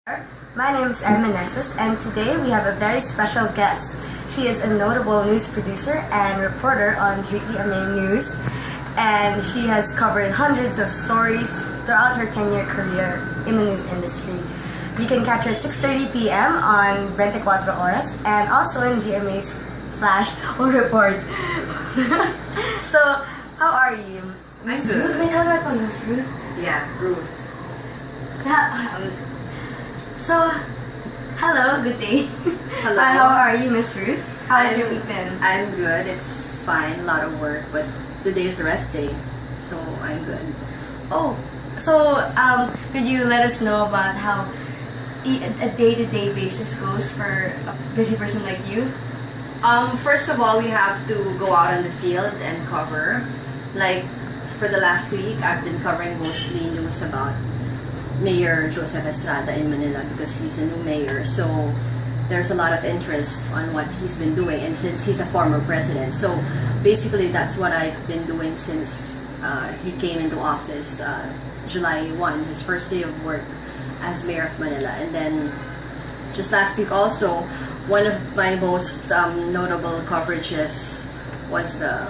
My name is Emma Nessus, and today we have a very special guest. She is a notable news producer and reporter on GMA News, and she has covered hundreds of stories throughout her 10-year career in the news industry. You can catch her at 6:30 p.m. on 24 Horas and also in GMA's Flash or Report. So, how are you? I'm good. Ruth, may tawag ko, Miss Ruth? Yeah, Ruth. So, hello, good day. Hello. How are you, Miss Ruth? How's your week been? I'm good. It's fine. A lot of work, but today is a rest day, so I'm good. Oh, so could you let us know about how a day-to-day basis goes for a busy person like you? First of all, we have to go out on the field and cover. Like for the last week, I've been covering mostly news about Mayor Joseph Estrada in Manila because he's a new mayor. So there's a lot of interest on what he's been doing, and since he's a former president, so basically that's what I've been doing since he came into office July 1, his first day of work as mayor of Manila. And then just last week also, one of my most notable coverages was the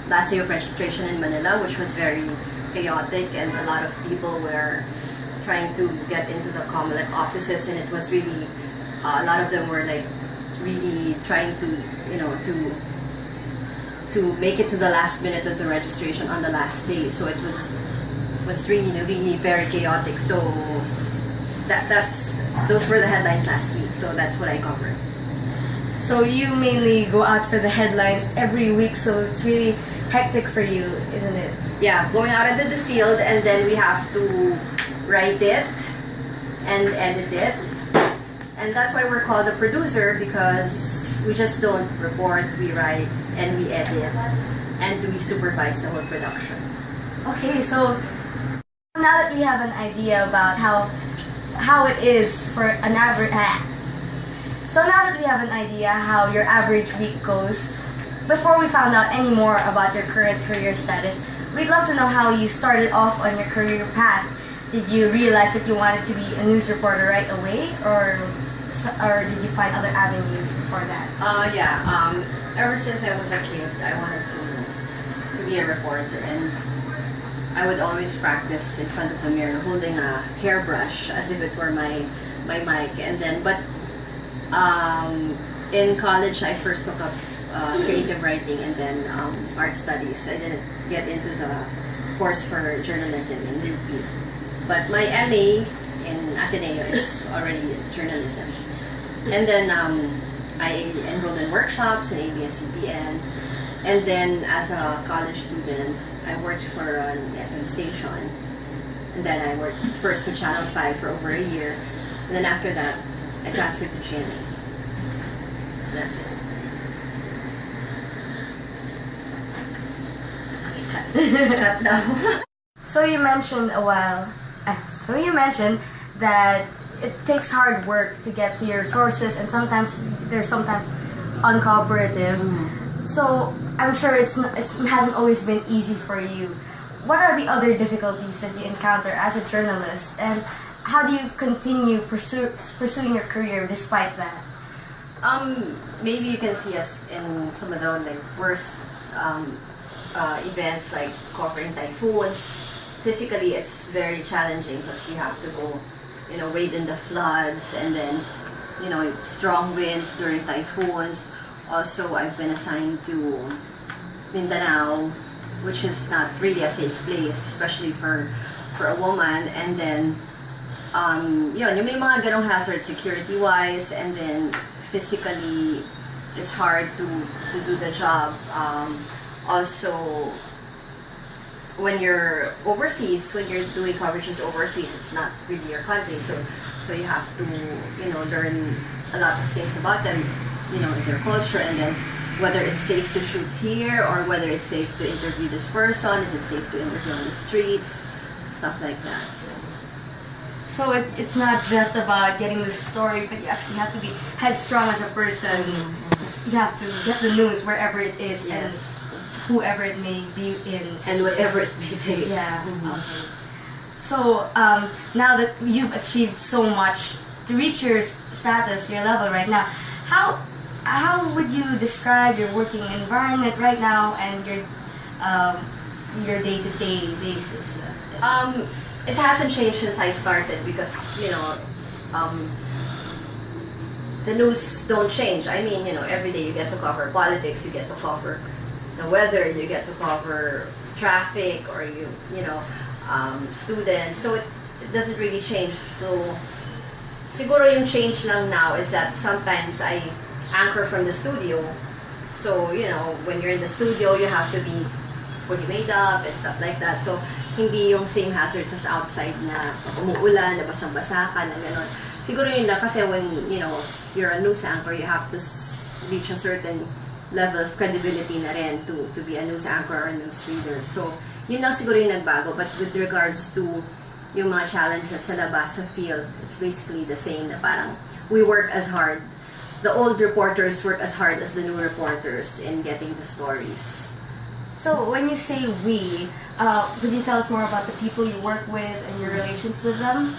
last day of registration in Manila, which was very chaotic, and a lot of people were trying to get into the COMELEC offices, and it was really a lot of them were like really trying to to make it to the last minute of the registration on the last day. So it was really very chaotic. So those were the headlines last week. So that's what I covered. So you mainly go out for the headlines every week, so it's really hectic for you, isn't it? Yeah, going out into the field, and then we have to write it and edit it, and that's why we're called a producer, because we just don't report, we write and we edit and we supervise the whole production. Okay, so now that we have an idea about how it is for an average so now that we have an idea how your average week goes, before we found out any more about your current career status, we'd love to know how you started off on your career path. Did you realize that you wanted to be a news reporter right away, or did you find other avenues before that? Ever since I was a kid, I wanted to be a reporter, and I would always practice in front of the mirror holding a hairbrush as if it were my mic. And then, but in college, I first took up creative writing and then art studies. I didn't get into the course for journalism in UP. But my MA in Ateneo is already journalism. And then I enrolled in workshops in ABS-CBN. And then as a college student, I worked for an FM station. And then I worked first with Channel 5 for over a year. And then after that, I transferred to GMA. And that's it. Cut down. So you mentioned that it takes hard work to get to your sources, and they're sometimes uncooperative. So I'm sure it hasn't always been easy for you. What are the other difficulties that you encounter as a journalist, and how do you continue pursuing your career despite that? Maybe you can see us in some of the worst events, like covering typhoons. Physically, it's very challenging because you have to go, wade in the floods, and then, strong winds during typhoons. Also, I've been assigned to Mindanao, which is not really a safe place, especially for a woman. And then, yung may mga ganong hazard security-wise, and then physically, it's hard to do the job. Also, when you're overseas, when you're doing coverages overseas, it's not really your country, so you have to learn a lot of things about them, their culture, and then whether it's safe to shoot here or whether it's safe to interview this person, is it safe to interview on the streets, stuff like that. So it's not just about getting the story, but you actually have to be headstrong as a person. You have to get the news wherever it is, yes, and whoever it may be in, and whatever it may take. Yeah. Okay. So now that you've achieved so much to reach your status, your level right now. How would you describe your working environment right now and your day-to-day basis? It hasn't changed since I started because the news don't change. I mean, every day you get to cover politics, you get to cover the weather, you get to cover traffic, or students. So it doesn't really change. So siguro yung change lang now is that sometimes I anchor from the studio. So, when you're in the studio, you have to be fully made up and stuff like that. So, hindi yung same hazards as outside na umuulan, na basang-basa ka, na gano'n. Siguro yun lang kasi when, you're a news anchor, you have to reach a certain level of credibility na rin to be a news anchor or a news reader. So, yun lang siguro yung nagbago. But with regards to yung mga challenges sa labas, sa field, it's basically the same na parang we work as hard. The old reporters work as hard as the new reporters in getting the stories. So, when you say we, could you tell us more about the people you work with and your relations with them?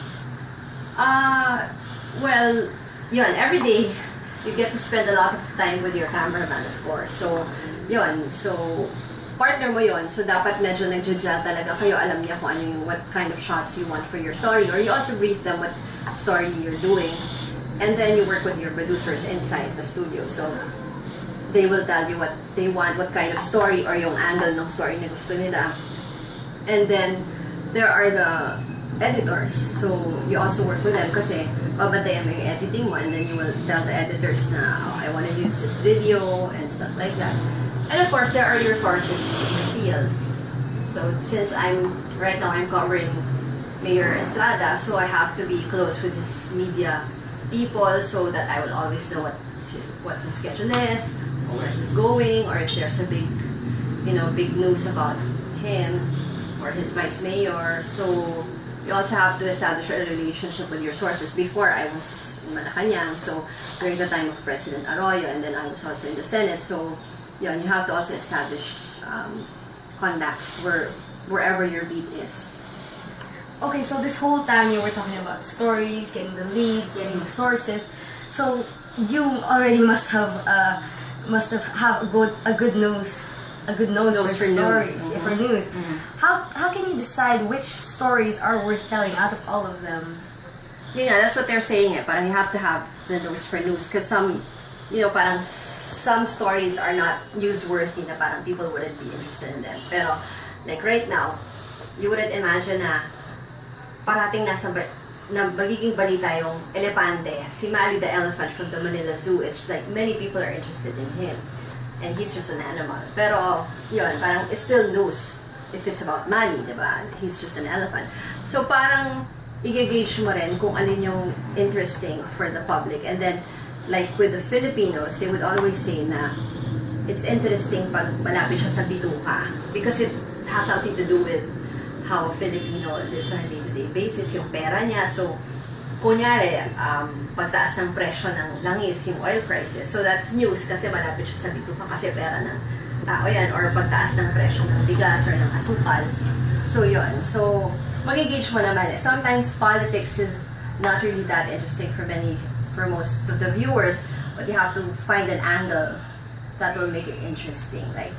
Well, yun, every day, you get to spend a lot of time with your cameraman, of course. So, yun, so, partner mo yun. So, dapat medyo nag-judge talaga kayo. Alam niya kung what kind of shots you want for your story. Or you also brief them what story you're doing. And then you work with your producers inside the studio. So, they will tell you what they want, what kind of story or yung angle ng story na gusto nila. And then, there are the editors. So, you also work with them kasi babantayan mo yung editing mo and then you will tell the editors na, I want to use this video and stuff like that. And of course, there are your sources in the field. So, since right now I'm covering Mayor Estrada, so I have to be close with his media people so that I will always know what his schedule is, or where he's going, or if there's a big news about him or his vice mayor. So you also have to establish a relationship with your sources. Before I was in Malacanang, so during the time of President Arroyo, and then I was also in the Senate. So you have to also establish contacts wherever your beat is. Okay, so this whole time you were talking about stories, getting the lead, getting the sources. So you already must have a good nose for stories, Mm-hmm. for news. Mm-hmm. How can you decide which stories are worth telling out of all of them? Yeah, that's what they're saying. Parang you have to have the nose for news because some stories are not newsworthy na parang people wouldn't be interested in them. Pero like right now, you wouldn't imagine na parating na magiging balita yung elepante. Si Mali the elephant from the Manila Zoo is like many people are interested in him. And he's just an animal. Pero, yun, parang it's still news if it's about Mali, diba? He's just an elephant. So parang i-gauge mo rin kung alin yung interesting for the public. And then, like with the Filipinos, they would always say na it's interesting pag malapit siya sa bituka. Because it has something to do with how a Filipino lives on a day-to-day basis, yung pera niya. So, kunyari, pagtaas ng presyo ng langis, yung oil prices. So, that's news kasi malapit siya sa bituka kasi pera ng tao yan. Or pagtaas ng presyo ng bigas or ng asukal. So, yun. So, mag-engage mo naman. Sometimes, politics is not really that interesting for most of the viewers, but you have to find an angle that will make it interesting. Like,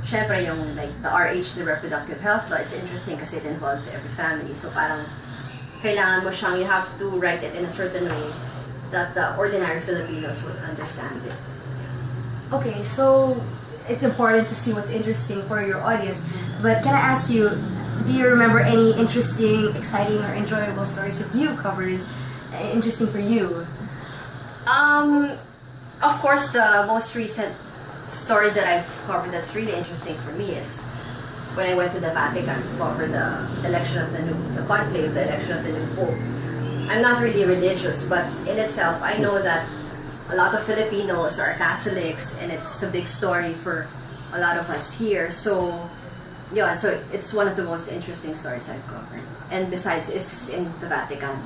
syempre yung like the RH, the reproductive health law, it's interesting kasi it involves every family. So parang kailangan mo siyang, you have to write it in a certain way that the ordinary Filipinos would understand it. Okay, so it's important to see what's interesting for your audience. But can I ask you, do you remember any interesting, exciting, or enjoyable stories that you covered, interesting for you? Of course, the most recent story that I've covered that's really interesting for me is when I went to the Vatican to cover the election of the conclave, the election of the new Pope. I'm not really religious, but in itself, I know that a lot of Filipinos are Catholics, and it's a big story for a lot of us here. So, yeah, so it's one of the most interesting stories I've covered. And besides, it's in the Vatican.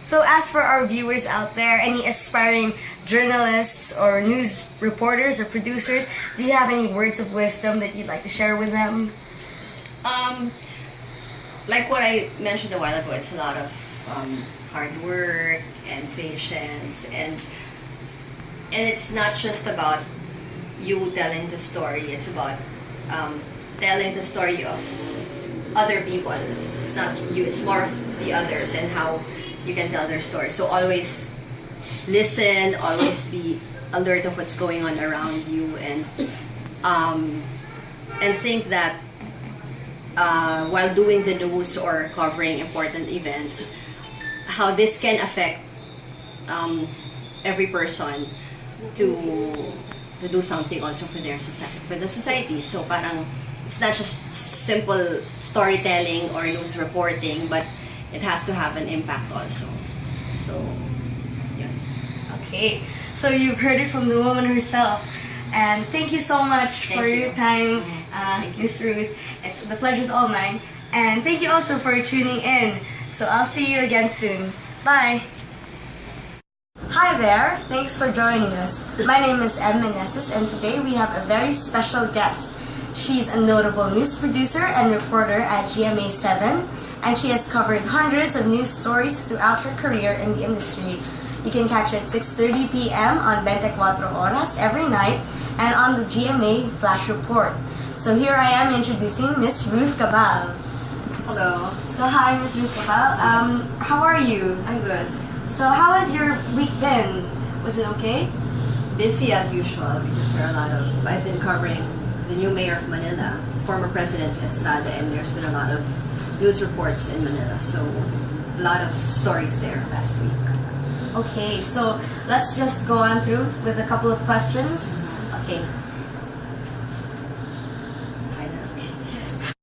So as for our viewers out there, any aspiring journalists or news reporters or producers, do you have any words of wisdom that you'd like to share with them? Like what I mentioned a while ago, it's a lot of hard work and patience, and it's not just about you telling the story. It's about telling the story of other people. It's not you. It's more of the others and how you can tell their story. So always listen. Always be alert of what's going on around you, and think that while doing the news or covering important events, how this can affect every person to do something also for their society, for the society. So parang it's not just simple storytelling or news reporting, but it has to have an impact also. So yeah. Okay, so you've heard it from the woman herself. And thank you so much for your time, Miss Ruth. The pleasure's all mine. And thank you also for tuning in. So I'll see you again soon. Bye! Hi there! Thanks for joining us. My name is Em Meneses, and today we have a very special guest. She's a notable news producer and reporter at GMA 7, and she has covered hundreds of news stories throughout her career in the industry. You can catch her at 6:30 p.m. on 24 Horas every night and on the GMA Flash Report. So here I am introducing Miss Ruth Cabal. Hello. So hi, Miss Ruth Cabal. How are you? I'm good. So how has your week been? Was it okay? Busy as usual because there are a lot of. I've been covering the new mayor of Manila, former President Estrada, and there's been a lot of news reports in Manila. So a lot of stories there last week. Okay, so let's just go on through with a couple of questions. Okay.